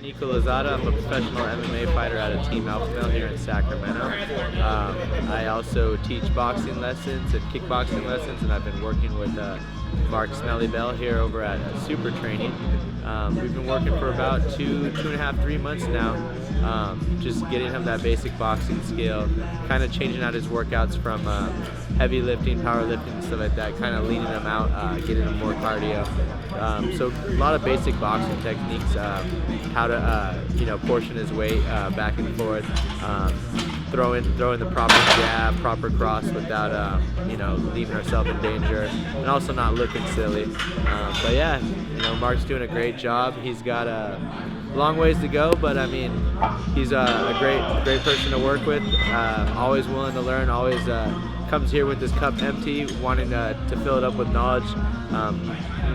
Nico Lozada. I'm a professional MMA fighter out of Team Alpha Male here in Sacramento. I also teach boxing lessons and kickboxing lessons, and I've been working with Mark Smelly Bell here over at SuperTraining. We've been working for about 2.5, 3 months now, just getting him that basic boxing skill, kind of changing out his workouts from heavy lifting, powerlifting, and stuff like that, kind of leaning him out, getting him more cardio. So a lot of basic boxing techniques, how to portion his weight back and forth, throwing the proper jab, proper cross without leaving ourselves in danger, and also not looking silly. But yeah, Mark's doing a great job. He's got a long ways to go, but I mean, he's a great person to work with. Always willing to learn. Always comes here with his cup empty, wanting to fill it up with knowledge.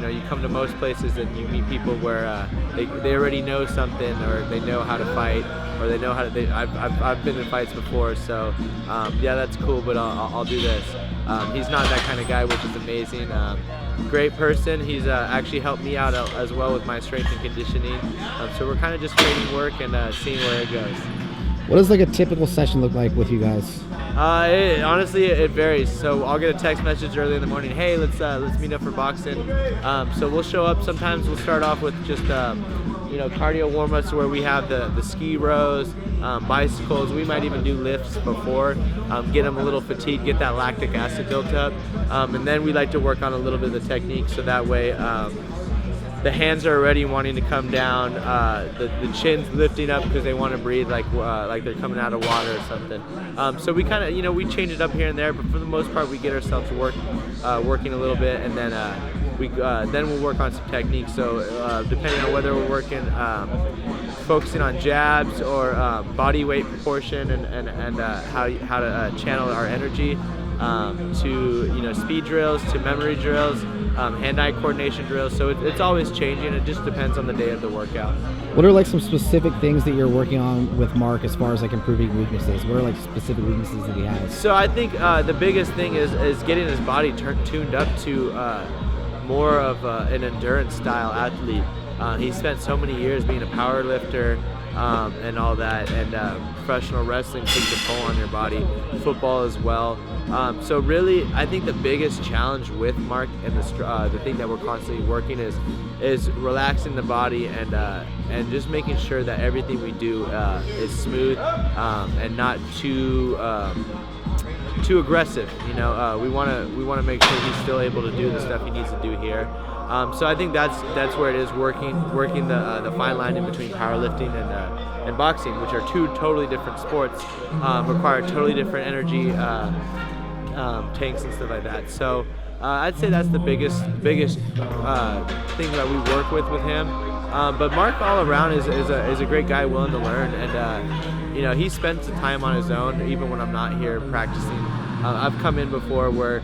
You come to most places and you meet people where they already know something, or they know how to fight, or they know how to. I've been in fights before, so yeah, that's cool. But I'll do this. He's not that kind of guy, which is amazing. Great person. He's actually helped me out as well with my strength and conditioning. So we're kind of just trading work and seeing where it goes. What does like a typical session look like with you guys? Honestly, it varies. So I'll get a text message early in the morning. Hey, let's meet up for boxing. So we'll show up. Sometimes we'll start off with just cardio warm-ups where we have the ski rows, bicycles. We might even do lifts before, get them a little fatigued, get that lactic acid built up, and then we like to work on a little bit of the technique, so that way the hands are already wanting to come down, the chin's lifting up because they want to breathe like they're coming out of water or something. So we kind of we change it up here and there, but for the most part we get ourselves working a little bit, and then then we'll work on some techniques. So depending on whether we're working, focusing on jabs or body weight proportion and how to channel our energy, to speed drills, to memory drills, hand-eye coordination drills. So it's always changing. It just depends on the day of the workout. What are like some specific things that you're working on with Mark as far as like improving weaknesses? What are like specific weaknesses that he has? So I think the biggest thing is getting his body tuned up to more of an endurance style athlete. He spent so many years being a power lifter and all that, and professional wrestling takes a toll on your body, football as well. So really, I think the biggest challenge with Mark and the thing that we're constantly working is relaxing the body and just making sure that everything we do is smooth and not too aggressive. We want to make sure he's still able to do the stuff he needs to do here. So I think that's where it is, working the fine line in between powerlifting and boxing, which are two totally different sports, require totally different energy tanks and stuff like that. So I'd say that's the biggest thing that we work with him. But Mark all around is a great guy, willing to learn, and he spends the time on his own even when I'm not here practicing. I've come in before where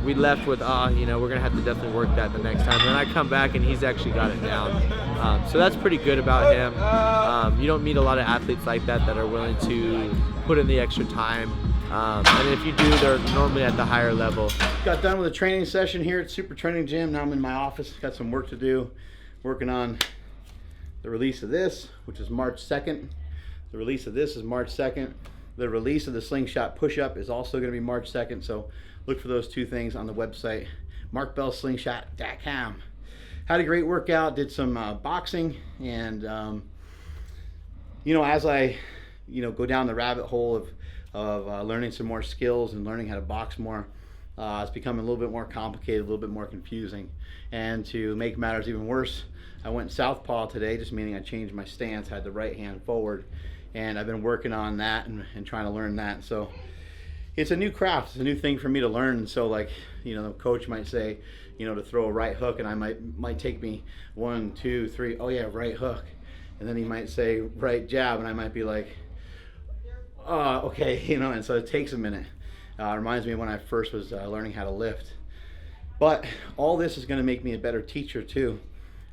we left with we're gonna have to definitely work that the next time, and then I come back and he's actually got it down. So that's pretty good about him. You don't meet a lot of athletes like that are willing to put in the extra time, and if you do, they're normally at the higher level. Got done with a training session here at SuperTraining Gym. Now I'm in my office, got some work to do, working on the release of this, which is March 2nd. The release of this is March 2nd. The release of the slingshot push-up is also going to be March 2nd, so look for those two things on the website, markbellslingshot.com. Had a great workout, did some boxing, and as I go down the rabbit hole of learning some more skills and learning how to box more, it's becoming a little bit more complicated, a little bit more confusing. And to make matters even worse, I went southpaw today, just meaning I changed my stance, had the right hand forward, and I've been working on that and trying to learn that. So it's a new craft, it's a new thing for me to learn. So the coach might say, to throw a right hook, and I might take me 1, 2, 3, oh yeah, right hook. And then he might say right jab, and I might be like, okay, and so it takes a minute. It reminds me of when I first was learning how to lift. But all this is going to make me a better teacher too,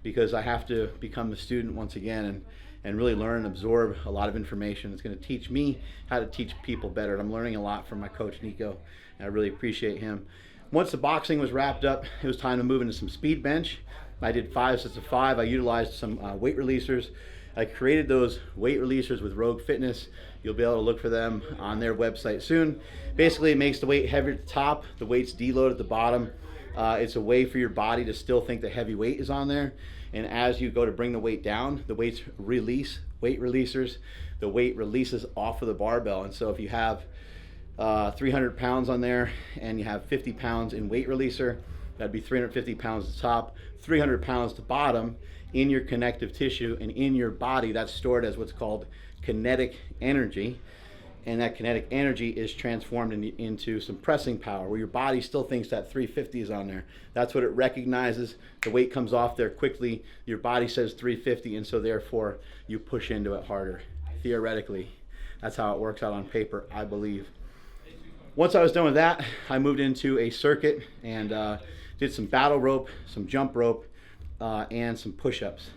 because I have to become a student once again and really learn and absorb a lot of information. It's going to teach me how to teach people better. And I'm learning a lot from my coach, Nico, and I really appreciate him. Once the boxing was wrapped up, it was time to move into some speed bench. I did 5 sets of 5. I utilized some weight releasers. I created those weight releasers with Rogue Fitness. You'll be able to look for them on their website soon. Basically, it makes the weight heavier at the top, the weight's deloaded at the bottom. It's a way for your body to still think the heavy weight is on there. And as you go to bring the weight down, the weights release, weight releasers, the weight releases off of the barbell. And so if you have 300 pounds on there and you have 50 pounds in weight releaser, that'd be 350 pounds at the top, 300 pounds to bottom in your connective tissue, and in your body that's stored as what's called kinetic energy. And that kinetic energy is transformed into some pressing power, where your body still thinks that 350 is on there. That's what it recognizes. The weight comes off there quickly. Your body says 350, and so therefore you push into it harder. Theoretically, that's how it works out on paper, I believe. Once I was done with that, I moved into a circuit and did some battle rope, some jump rope, and some push-ups.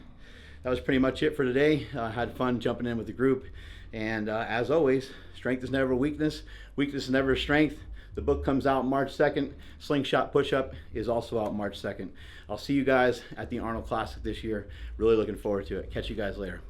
That was pretty much it for today. Had fun jumping in with the group. And as always, strength is never a weakness. Weakness is never a strength. The book comes out March 2nd. Slingshot Push-Up is also out March 2nd. I'll see you guys at the Arnold Classic this year. Really looking forward to it. Catch you guys later.